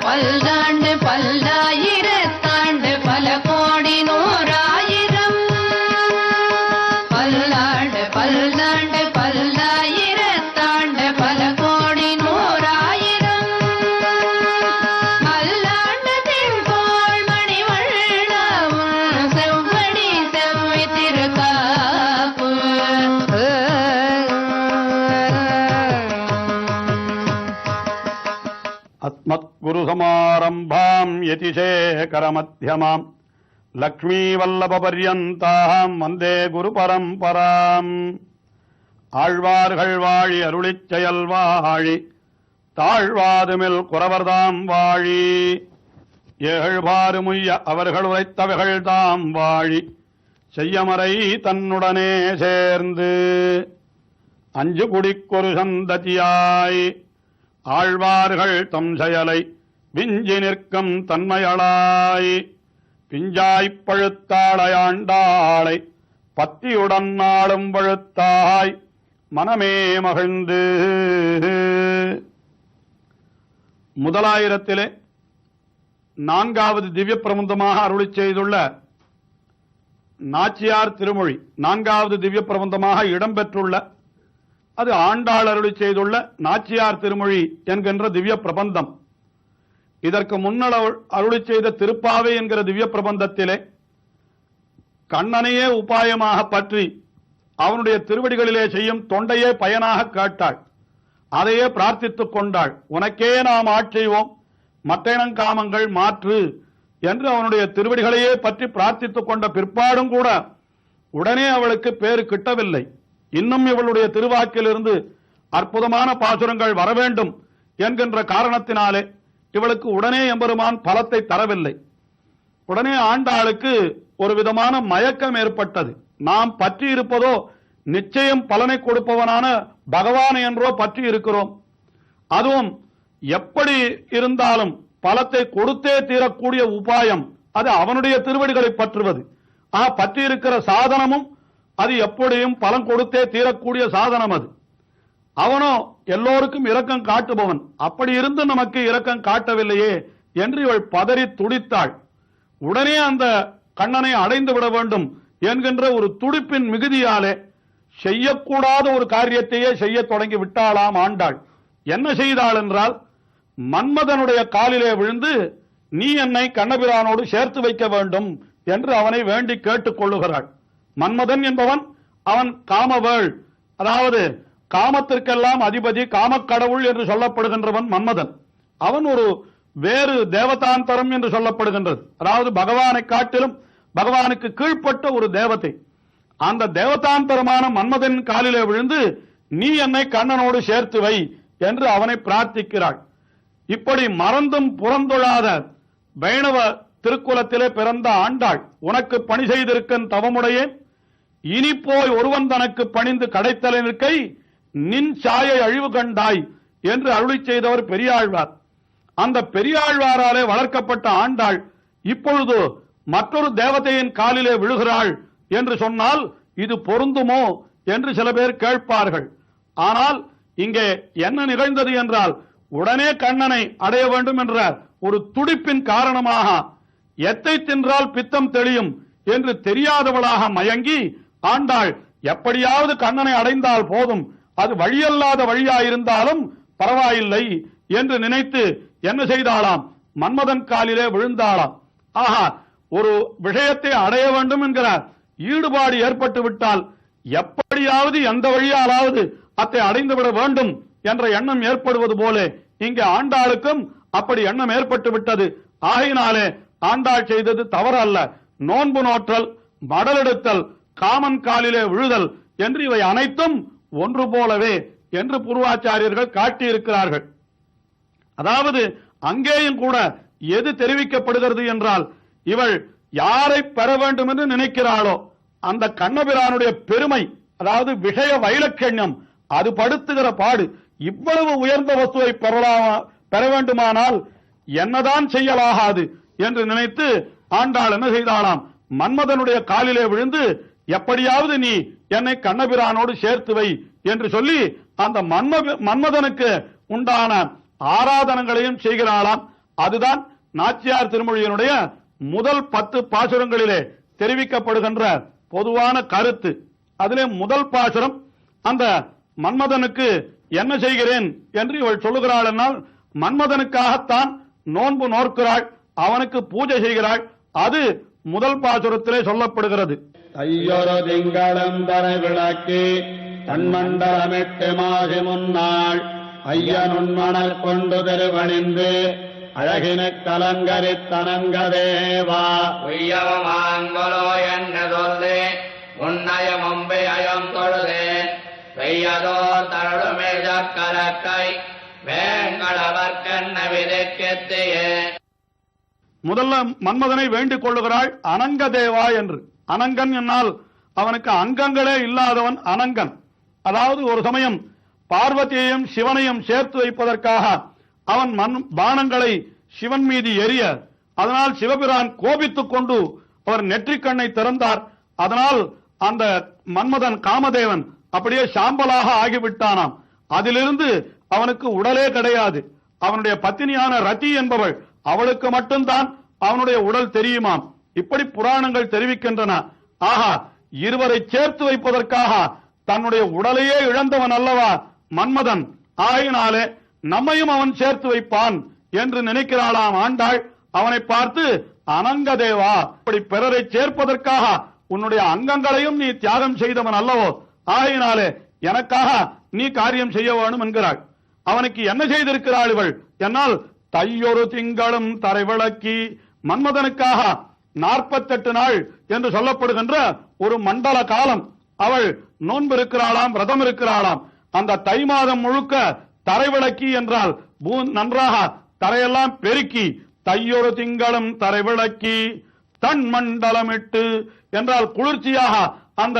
பல்லாண்டு பல்லாண்டு பல்லாயிரத்தாண்டு பல கோடி நூறாயிரம் பல்லாண்டு பல்லாண்டு பல்லாயிரத்தாண்டு பல கோடி நூறாயிரம் மல்லாண்டு தின்கோள் மணிவண்ணவும் செவ்வடி செவ்வி திருக்காப்பு அஸ்மத்குரு சமாரம்பாம் யதிசேகரமத்யமாம் லக்ஷ்மீவல்லபபர்யந்தாம் வந்தே குரு பரம்பராம். ஆழ்வார்கள் வாழி அருளிச் செயல் வாழி தாழ்வாதுமில் குறவர்தாம் வாழி ஏழ்பாறுமுய்ய அவர்கள் உரைத்தவைகள் தாம் வாழி செய்யமறை தன்னுடனே சேர்ந்து அஞ்சு குடிக்கொரு சந்ததியாய் ஆழ்வார்கள் தம் செயலை விஞ்சி நிற்கும் தன்மையளாய் பிஞ்சாய்ப் பழுத்தாளையாண்டாளை பத்தியுடன் நாளும் பழுத்தாய் மனமே மகிழ்ந்து. முதலாயிரத்திலே 4வது திவ்ய பிரபந்தமாக அருளிச் செய்துள்ள நாச்சியார் திருமொழி 4வது திவ்ய பிரபந்தமாக இடம்பெற்றுள்ள அது ஆண்டாள் அருளிச் செய்துள்ள நாச்சியார் திருமொழி என்கின்ற திவ்ய பிரபந்தம். இதற்கு முன்னால் அருளிச் செய்த திருப்பாவை என்கிற திவ்ய பிரபந்தத்திலே கண்ணனையே உபாயமாக பற்றி அவனுடைய திருவடிகளிலே செய்யும் தொண்டையே பயனாக கேட்டாள். அதையே பிரார்த்தித்துக் கொண்டாள். உனக்கே நாம் ஆட்செய்வோம் மற்றெனங்காமங்கள் மாற்று என்று அவனுடைய திருவடிகளையே பற்றி பிரார்த்தித்துக் கொண்ட பிற்பாடும் கூட உடனே அவளுக்கு பேறு கிட்டவில்லை. இன்னும் இவளுடைய திருவாக்கிலிருந்து அற்புதமான பாசுரங்கள் வர வேண்டும் என்கின்ற காரணத்தினாலே இவளுக்கு உடனே எம்பெருமான் பலத்தை தரவில்லை. உடனே ஆண்டாளுக்கு ஒரு விதமான மயக்கம் ஏற்பட்டது. நாம் பற்றி இருப்பதோ நிச்சயம் பலனை கொடுப்பவனான பகவான் என்றோ பற்றி இருக்கிறோம். அதுவும் எப்படி இருந்தாலும் பலத்தை கொடுத்தே தீரக்கூடிய உபாயம் அது அவனுடைய திருவடிகளை பற்றுவது. பற்றி இருக்கிற சாதனமும் அது எப்படியும் பலன் கொடுத்தே தீரக்கூடிய சாதனம். அது அவனோ எல்லோருக்கும் இரக்கம் காட்டுபவன். அப்படி இருந்து நமக்கு இரக்கம் காட்டவில்லையே என்று இவள் பதறி துடித்தாள். உடனே அந்த கண்ணனை அடைந்து விட வேண்டும் என்கின்ற ஒரு துடிப்பின் மிகுதியாலே செய்யக்கூடாத ஒரு காரியத்தையே செய்ய தொடங்கி விட்டாளாம் ஆண்டாள். என்ன செய்தாள் என்றால், மன்மதனுடைய காலிலே விழுந்து நீ என்னை கண்ணபிரானோடு சேர்த்து வைக்க வேண்டும் என்று அவனை வேண்டி கேட்டுக் கொள்ளுகிறாள். மன்மதன் என்பவன் அவன் காமவேள், அதாவது காமத்திற்கெல்லாம் அதிபதி, காமக்கடவுள் என்று சொல்லப்படுகின்றவன் மன்மதன். அவன் ஒரு வேறு தேவதாந்தரம் என்று சொல்லப்படுகின்றது. அதாவது பகவானை காட்டிலும் பகவானுக்கு கீழ்ப்பட்ட ஒரு தேவதை. அந்த தேவதாந்தரமான மன்மதன் காலிலே விழுந்து நீ என்னை கண்ணனோடு சேர்த்து வை என்று அவனை பிரார்த்திக்கிறாள். இப்படி மறந்தும் புறந்தொழாத வைணவ திருக்குலத்திலே பிறந்த ஆண்டாள், உனக்கு பணி செய்திருக்கும் தவமுடையேன், இனி போய் ஒருவன் தனக்கு பணிந்து கடைத்தலை நிற்கை நின் சாயை அழிவு கண்டாய் என்று அருளிச் செய்தவர் பெரியாழ்வார். அந்த பெரியாழ்வாராலே வளர்க்கப்பட்ட ஆண்டாள் இப்பொழுது மற்றொரு தேவதையின் காலிலே விழுகிறாள் என்று சொன்னால் இது பொருந்துமோ என்று சில பேர் கேட்பார்கள். ஆனால் இங்கே என்ன நிகழ்ந்தது என்றால், உடனே கண்ணனை அடைய வேண்டும் என்ற ஒரு துடிப்பின் காரணமாக எத்தை தின்றால் பித்தம் தெளியும் என்று தெரியாதவளாக மயங்கி ஆண்டாள் எப்படியாவது கண்ணனை அடைந்தால் போதும், அது வழியல்லாத வழியாயிருந்தாலும் பரவாயில்லை என்று நினைத்து என்ன செய்தாளாம், மன்மதன் காலிலே விழுந்தாளாம். ஒரு விஷயத்தை அடைய வேண்டும் என்கிற ஈடுபாடு ஏற்பட்டு விட்டால் எப்படியாவது எந்த வழியாலாவது அதை அடைந்துவிட வேண்டும் என்ற எண்ணம் ஏற்படுவது போல இங்கே ஆண்டாளுக்கும் அப்படி எண்ணம் ஏற்பட்டு விட்டது. ஆகையினாலே ஆண்டாள் செய்தது தவறு அல்ல. நோன்பு நோற்றல், மடலெடுத்தல், காமன் காலிலே விழுதல் என்று இவை அனைத்தும் ஒன்று போலவே என்று பூர்வாச்சாரியர்கள் காட்டியிருக்கிறார்கள். அதாவது அங்கேயும் கூட எது தெரிவிக்கப்படுகிறது என்றால், இவள் யாரை பெற வேண்டும் என்று நினைக்கிறாளோ அந்த கண்ணபிரானுடைய பெருமை, அதாவது விஷய வைலட்சண்யம், அது படுத்துகிற பாடு. இவ்வளவு உயர்ந்த வஸ்துவை பெற வேண்டுமானால் என்னதான் செய்யலாகாது என்று நினைத்து ஆண்டாள் என்ன செய்தாளாம், மன்மதனுடைய காலிலே விழுந்து எப்படியாவது நீ என்னை கண்ணபிரானோடு சேர்த்து வை என்று சொல்லி அந்த மன்மதனுக்கு உண்டான ஆராதனங்களையும் செய்கிறாளாம். அதுதான் நாச்சியார் திருமொழியினுடைய முதல் 10 பாசுரங்களிலே தெரிவிக்கப்படுகின்ற பொதுவான கருத்து. அதிலே முதல் பாசுரம், அந்த மன்மதனுக்கு என்ன செய்கிறேன் என்று இவள் சொல்லுகிறாள் என்னால் மன்மதனுக்காகத்தான் நோன்பு நோக்கிறாள், அவனுக்கு பூஜை செய்கிறாள். அது முதல் பாசுரத்திலே சொல்லப்படுகிறது. தையொரு திங்களும் தரை விளக்கி தன்மண்டலமிட்டு மாசி முன்னாள் ஐயனுண்மணல் கொண்டு திருவணிந்து அழகினுக் கலங்கரித்தனங்கதேவா உய்யவமாங்கலோ என்று சொல்லி உன்னயம் அம்பையம் தொழுதேன் பெய்யதோ தருளுமே கலக்கை வேங்களவர்க்கென்ன விதைக்கெத்தியே. முதல்ல மன்மதனை வேண்டிக் கொள்ளுகிறாள் அனங்க தேவா என்று. அனங்கன் என்னால் அவனுக்கு அங்கங்களே இல்லாதவன் அனங்கன். அதாவது ஒரு சமயம் பார்வதியையும் சிவனையும் சேர்த்து வைப்பதற்காக அவன் பானங்களை சிவன் மீது எரிய, அதனால் சிவபிரான் கோபித்துக் கொண்டு அவர் நெற்றிக்கண்ணை திறந்தார். அதனால் அந்த மன்மதன் காமதேவன் அப்படியே சாம்பலாக ஆகிவிட்டானாம். அதிலிருந்து அவனுக்கு உடலே கிடையாது. அவனுடைய பத்தினியான ரதி என்பவள், அவளுக்கு மட்டும்தான் அவனுடைய உடல் தெரியுமாம். இப்படி புராணங்கள் தெரிவிக்கின்றன. ஆஹா, இருவரை சேர்த்து வைப்பதற்காக தன்னுடைய உடலையே இழந்தவன் அல்லவா மன்மதன். ஆகையினாலே நம்மையும் அவன் சேர்த்து வைப்பான் என்று நினைக்கிறாளாம் ஆண்டாள். அவனை பார்த்து அனங்கதேவா, இப்படி பிறரை சேர்ப்பதற்காக உன்னுடைய அங்கங்களையும் நீ தியாகம் செய்தவன் அல்லவோ, ஆகையினாலே எனக்காக நீ காரியம் செய்ய வேணும் என்கிறாள். அவனுக்கு என்ன செய்திருக்கிறாள் இவள் என்னால் தையொரு திங்களும் தரை விளக்கி, மன்மதனுக்காக 48 நாள் என்று சொல்லப்படுகின்ற ஒரு மண்டல காலம் அவள் நோன்பு இருக்கிறாளாம், விரதம் இருக்கிறாளாம். அந்த தை மாதம் முழுக்க தரை விளக்கி என்றால் நன்றாக தரையெல்லாம் பெருக்கி, தையொரு திங்களும் தரை விளக்கி தன் மண்டலமிட்டு என்றால் குளிர்ச்சியாக அந்த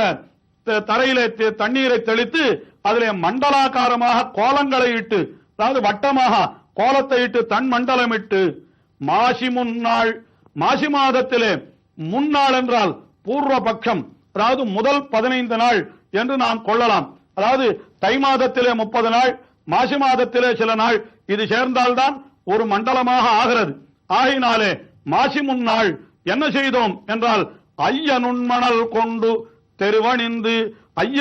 தரையிலே தண்ணீரை தெளித்து அதிலே மண்டலாக்காரமாக கோலங்களை இட்டு, அதாவது வட்டமாக கோலத்தை இட்டு தன் மண்டலமிட்டு மாசி முன்னாள், மாசி மாதத்திலே முன்னாள் என்றால் பூர்வ பட்சம், அதாவது முதல் 15 நாள் என்று நாம் கொள்ளலாம். அதாவது தை மாதத்திலே 30 நாள், மாசி மாதத்திலே சில நாள், இது சேர்ந்தால்தான் ஒரு மண்டலமாக ஆகிறது. ஆகையினாலே மாசி முன்னாள் என்ன செய்தோம் என்றால் ஐய நுண்மணல் கொண்டு தெருவணிந்து, ஐய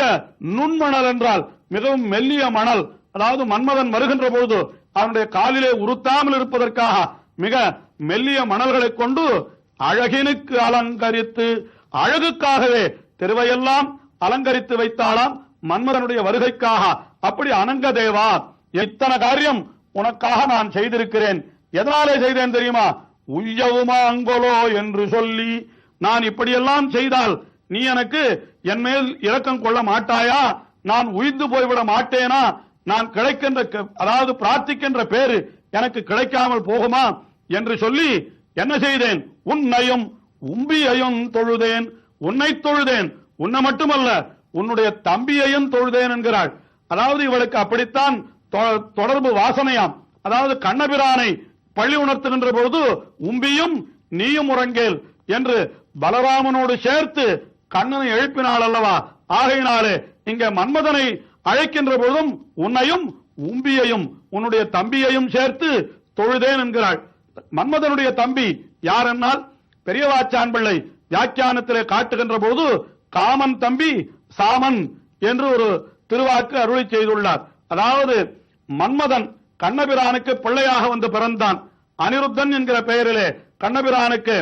நுண்மணல் என்றால் மிகவும் மெல்லிய மணல், அதாவது மன்மதன் வருகின்ற பொழுது அவனுடைய காலிலே உறுத்தாமல் இருப்பதற்காக மிக மெல்லிய மணல்களை கொண்டு அழகினுக்கு அலங்கரித்து, அழகுக்காகவே திருவையெல்லாம் அலங்கரித்து வைத்தாளாம் மன்மதனுடைய வருகைக்காக. அப்படி அனங்க தேவா, எத்தனை காரியம் உனக்காக நான் செய்திருக்கிறேன். எதனாலே செய்தேன் தெரியுமா? உய்யவுமாங்கோலோ என்று சொல்லி, நான் இப்படியெல்லாம் செய்தால் நீ எனக்கு என் மேல் இரக்கம் கொள்ள மாட்டாயா? நான் உய்ந்து போய்விட மாட்டேனா? நான் கிடைக்கின்ற, அதாவது பிரார்த்திக்கின்ற பேரு எனக்கு கிடைக்காமல் போகுமா என்று சொல்லி என்ன செய்தேன்? உன்னையும் உம்பியையும் தொழுதேன். உன்னை தொழுதேன், உன்னை மட்டுமல்ல உன்னுடைய தம்பியையும் தொழுதேன் என்கிறாள். அதாவது இவளுக்கு அப்படித்தான் தொடர்பு வாசனையாம். அதாவது கண்ணபிரானை பள்ளி உணர்த்துகின்ற பொழுது உம்பியும் நீயும் உறங்கேல் என்று பலராமனோடு சேர்த்து கண்ணனை எழுப்பினாள் அல்லவா. ஆகையினாலே இங்க மன்மதனை அழைக்கின்ற பொழுதும் உன்னையும் உம்பியையும் உன்னுடைய தம்பியையும் சேர்த்து தொழுதேன் என்கிறாள். மன்மதனுடைய தம்பி யார் என்னால் பெரியவாச்சான் பிள்ளை வியாக்கியானத்திலே காட்டுகின்ற போது காமன் தம்பி சாமன் என்று ஒரு திருவாக்கு அருளி செய்துள்ளார். அதாவது மன்மதன் கண்ணபிரானுக்கு பிள்ளையாக வந்து பிறந்தான். அனிருத்தன் என்கிற பெயரிலே கண்ணபிரானுக்கு,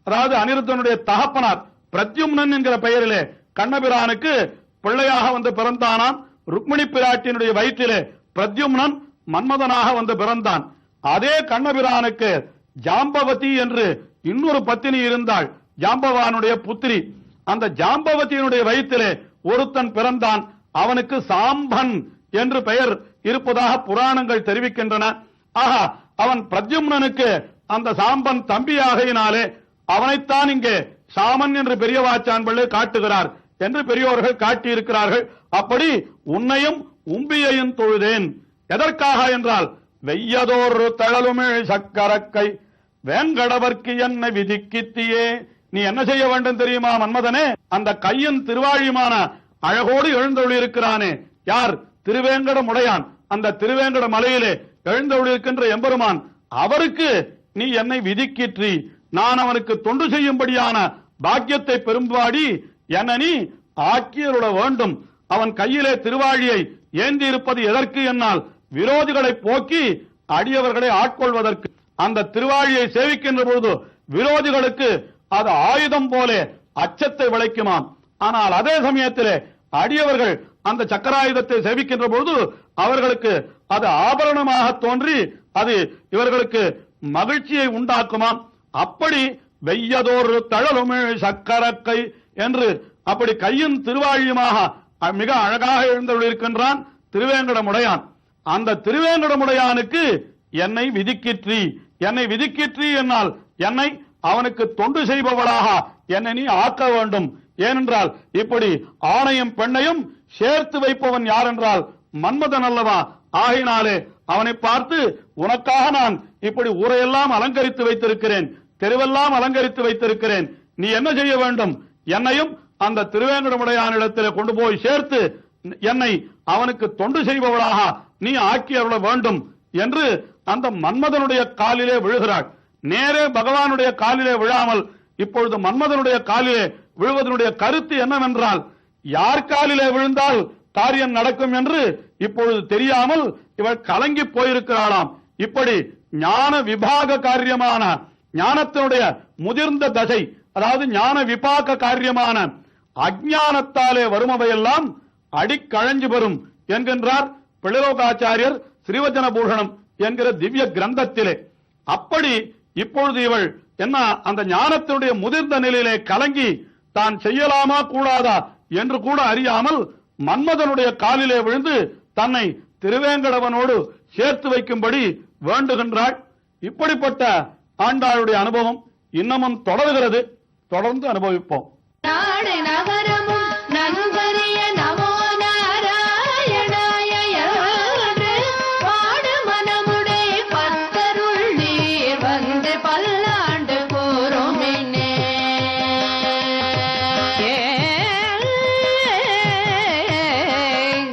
அதாவது அனிருத்தனுடைய தகப்பனார் பிரத்யும்னன் என்கிற பெயரிலே கண்ணபிரானுக்கு பிள்ளையாக வந்து பிறந்தானாம். ருக்மிணி பிராட்டியினுடைய வயிற்றிலே பிரத்யும்னன் மன்மதனாக வந்து பிறந்தான். அதே கண்ணபிரானுக்கு ஜாம்பவதி என்று இன்னொரு பத்தினி இருந்தாள், ஜாம்பவானுடைய புத்திரி. அந்த ஜாம்பவதியினுடைய வயிற்றிலே ஒருத்தன் பிறந்தான். அவனுக்கு சாம்பன் என்று பெயர் இருப்பதாக புராணங்கள் தெரிவிக்கின்றன. ஆஹா, அவன் பிரத்யும்னனுக்கு அந்த சாம்பன் தம்பியாகையினாலே அவனைத்தான் இங்கே சாமன் என்று பெரியவாச்சான் பிள்ளை காட்டுகிறார் என்று பெரியோர்கள் காட்டியிருக்கிறார்கள். அப்படி உன்னையும் உம்பியையும் தொழுதேன். எதற்காக என்றால் வெய்யதோர் தழலுமிழ் சக்கரக்கை வேங்கடவர்க்கு என்ன விதிக்கித்தியே. நீ என்ன செய்ய வேண்டும் தெரியுமா மன்மதனே? அந்த கையின் திருவாழிமான அழகோடு எழுந்தொழி இருக்கிறானே யார்? திருவேங்கட முடையான். அந்த திருவேங்கட மலையிலே எழுந்தொழி இருக்கின்ற எம்பெருமான், அவருக்கு நீ என்னை விதிக்கிற்றி நான் அவனுக்கு தொண்டு செய்யும்படியான பாக்கியத்தை பெரும்பாடி என்ன நீ ஆக்கியருள வேண்டும். அவன் கையிலே திருவாழியை ஏந்தி இருப்பது எதற்கு என்னால் விரோதிகளை போக்கி அடியவர்களை ஆட்கொள்வதற்கு. அந்த திருவாழியை சேவிக்கின்ற பொழுது விரோதிகளுக்கு அது ஆயுதம் போல அச்சத்தை விளைக்குமாம். ஆனால் அதே சமயத்திலே அடியவர்கள் அந்த சக்கராயுதத்தை சேவிக்கின்ற பொழுது அவர்களுக்கு அது ஆபரணமாக தோன்றி அது இவர்களுக்கு மகிழ்ச்சியை உண்டாக்குமாம். அப்படி வெய்யதோர் தழலுமிழ் சக்கரக்கை என்று அப்படி கையின் திருவாழியுமாக மிக அழகாக எழுந்தருளிருக்கின்றான் திருவேங்கடமுடையான். அந்த திருவேங்கடமுடையானுக்கு என்னை விதிக்கிற்றி, என்னை விதிக்கிற்றி என்னால் என்னை அவனுக்கு தொண்டு செய்பவளாக என்னை நீ ஆக்க வேண்டும். ஏனென்றால் இப்படி ஆணையும் பெண்ணையும் சேர்த்து வைப்பவன் யார் என்றால் மன்மதன் அல்லவா. ஆகினாலே அவனை பார்த்து உனக்காக நான் இப்படி ஊரையெல்லாம் அலங்கரித்து வைத்திருக்கிறேன், தெருவெல்லாம் அலங்கரித்து வைத்திருக்கிறேன், நீ என்ன செய்ய வேண்டும், என்னையும் அந்த திருவேங்கடமுடையானிடத்தில் கொண்டு போய் சேர்த்து என்னை அவனுக்கு தொண்டு செய்பவளாக நீ ஆக்கி அருள வேண்டும் என்று அந்த மன்மதனுடைய காலிலே விழுகிறாள். நேரே பகவானுடைய காலிலே விழாமல் இப்பொழுது மன்மதனுடைய காலிலே விழுவதனுடைய கருத்து என்னவென்றால் யார் காலிலே விழுந்தால் காரியம் நடக்கும் என்று இப்பொழுது தெரியாமல் இவள் கலங்கி போயிருக்கிறாளாம். இப்படி ஞான விபாக காரியமான ஞானத்தினுடைய முதிர்ந்த தசை, அதாவது ஞான விபாக காரியமான அஜ்ஞானத்தாலே வருமவையெல்லாம் அடிக்கழஞ்சு வரும் என்கின்றார் பிள்ளலோகாச்சாரியர் ஸ்ரீவச்சன பூஷணம் என்கிற திவ்ய கிரந்தத்திலே. அப்படி இப்பொழுது இவள் என்ன அந்த ஞானத்தினுடைய முதிர்ந்த நிலையிலே கலங்கி தான் செய்யலாமா கூடாதா என்று கூட அறியாமல் மன்மதனுடைய காலிலே விழுந்து தன்னை திருவேங்கடவனோடு சேர்த்து வைக்கும்படி வேண்டுகின்றாள். இப்படிப்பட்ட ஆண்டாளுடைய அனுபவம் இன்னமும் தொடர்கிறது. தொடர்ந்து அனுபவிப்போம். நாடு நகரம்